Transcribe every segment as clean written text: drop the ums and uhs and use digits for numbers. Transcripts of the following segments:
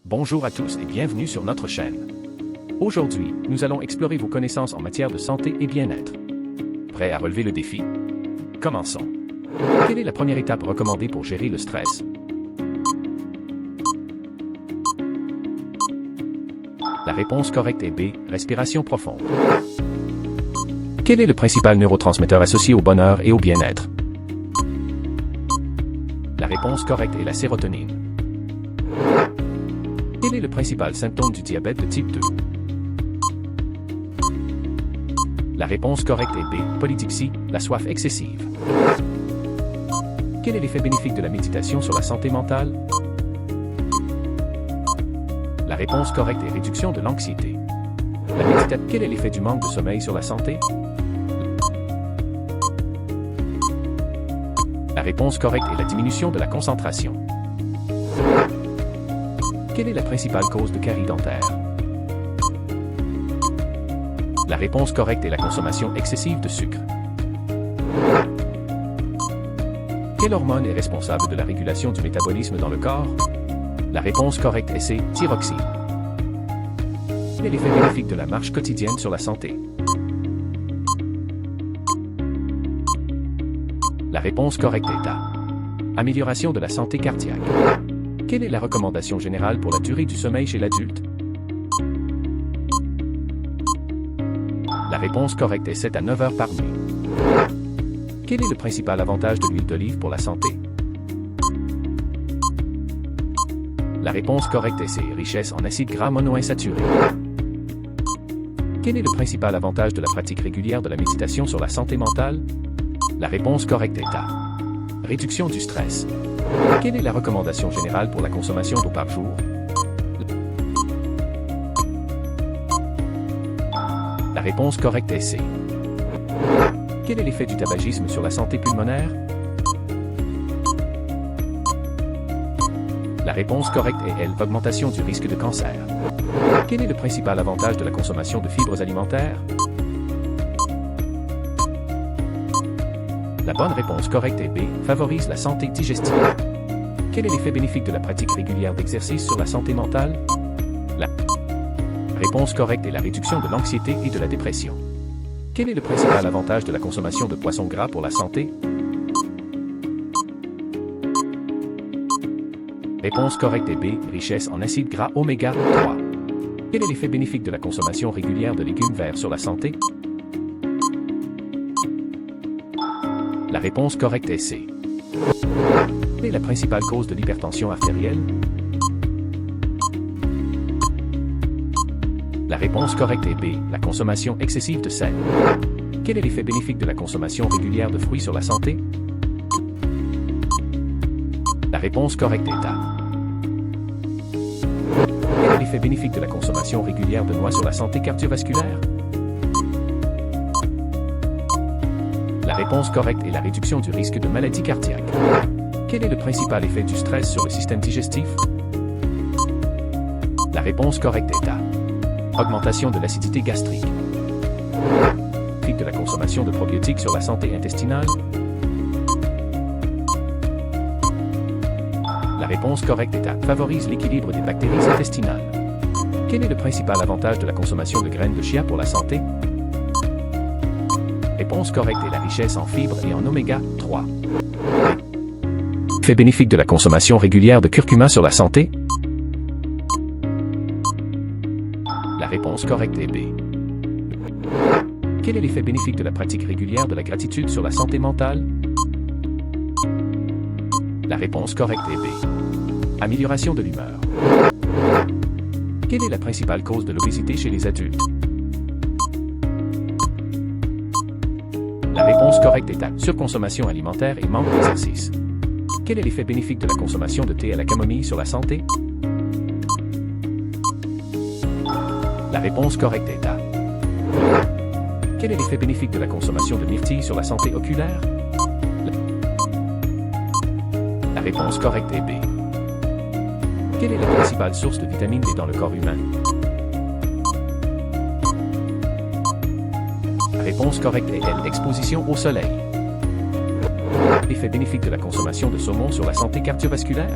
Bonjour à tous et bienvenue sur notre chaîne. Aujourd'hui, nous allons explorer vos connaissances en matière de santé et bien-être. Prêt à relever le défi? Commençons. Quelle est la première étape recommandée pour gérer le stress? La réponse correcte est B, respiration profonde. Quel est le principal neurotransmetteur associé au bonheur et au bien-être? La réponse correcte est la sérotonine. Quel est le principal symptôme du diabète de type 2? La réponse correcte est B, polydipsie, la soif excessive. Quel est l'effet bénéfique de la méditation sur la santé mentale? La réponse correcte est réduction de l'anxiété. Quel est l'effet du manque de sommeil sur la santé? La réponse correcte est la diminution de la concentration. Quelle est la principale cause de carie dentaire? La réponse correcte est la consommation excessive de sucre. Quelle hormone est responsable de la régulation du métabolisme dans le corps? La réponse correcte est C, thyroxine. Quel est l'effet bénéfique de la marche quotidienne sur la santé? La réponse correcte est A, amélioration de la santé cardiaque. Quelle est la recommandation générale pour la durée du sommeil chez l'adulte? La réponse correcte est 7 à 9 heures par nuit. Quel est le principal avantage de l'huile d'olive pour la santé? La réponse correcte est C, richesse en acides gras monoinsaturés. Quel est le principal avantage de la pratique régulière de la méditation sur la santé mentale? La réponse correcte est A, réduction du stress. Quelle est la recommandation générale pour la consommation d'eau par jour? La réponse correcte est C. Quel est l'effet du tabagisme sur la santé pulmonaire? La réponse correcte est L, augmentation du risque de cancer. Quel est le principal avantage de la consommation de fibres alimentaires? La bonne réponse correcte est B, favorise la santé digestive. Quel est l'effet bénéfique de la pratique régulière d'exercice sur la santé mentale? La réponse correcte est la réduction de l'anxiété et de la dépression. Quel est le principal avantage de la consommation de poissons gras pour la santé? Réponse correcte est B, richesse en acides gras oméga 3. Quel est l'effet bénéfique de la consommation régulière de légumes verts sur la santé? La réponse correcte est C. Quelle est la principale cause de l'hypertension artérielle? La réponse correcte est B, la consommation excessive de sel. Quel est l'effet bénéfique de la consommation régulière de fruits sur la santé? La réponse correcte est A. Quel est l'effet bénéfique de la consommation régulière de noix sur la santé cardiovasculaire? La réponse correcte est la réduction du risque de maladie cardiaque. Quel est le principal effet du stress sur le système digestif? La réponse correcte est A, augmentation de l'acidité gastrique. De la consommation de probiotiques sur la santé intestinale? La réponse correcte est A, favorise l'équilibre des bactéries intestinales. Quel est le principal avantage de la consommation de graines de chia pour la santé? Réponse correcte est la richesse en fibres et en oméga 3. Effet bénéfique de la consommation régulière de curcuma sur la santé? La réponse correcte est B. Quel est l'effet bénéfique de la pratique régulière de la gratitude sur la santé mentale? La réponse correcte est B. Amélioration de l'humeur. Quelle est la principale cause de l'obésité chez les adultes? La réponse correcte est A, surconsommation alimentaire et manque d'exercice. Quel est l'effet bénéfique de la consommation de thé à la camomille sur la santé? La réponse correcte est A. Quel est l'effet bénéfique de la consommation de myrtille sur la santé oculaire? La réponse correcte est B. Quelle est la principale source de vitamine D dans le corps humain? La réponse correcte est L, l'exposition au soleil. L'effet bénéfique de la consommation de saumon sur la santé cardiovasculaire?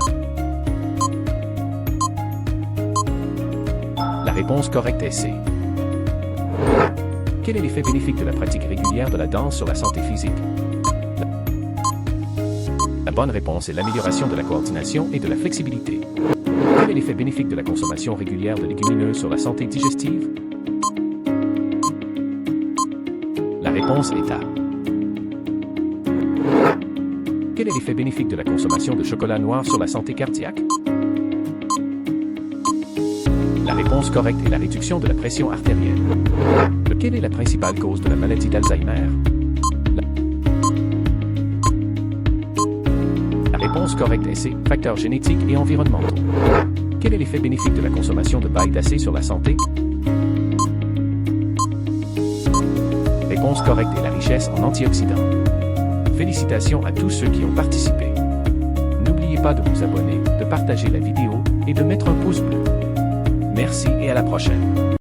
La réponse correcte est C. Quel est l'effet bénéfique de la pratique régulière de la danse sur la santé physique? La bonne réponse est l'amélioration de la coordination et de la flexibilité. Quel est l'effet bénéfique de la consommation régulière de légumineuses sur la santé digestive? La réponse est A. Quel est l'effet bénéfique de la consommation de chocolat noir sur la santé cardiaque? La réponse correcte est la réduction de la pression artérielle. Quelle est la principale cause de la maladie d'Alzheimer? La réponse correcte est C. Facteurs génétiques et environnementaux. Quel est l'effet bénéfique de la consommation de baille d'acé sur la santé? Réponse correcte est la richesse en antioxydants. Félicitations à tous ceux qui ont participé. N'oubliez pas de vous abonner, de partager la vidéo et de mettre un pouce bleu. Merci et à la prochaine.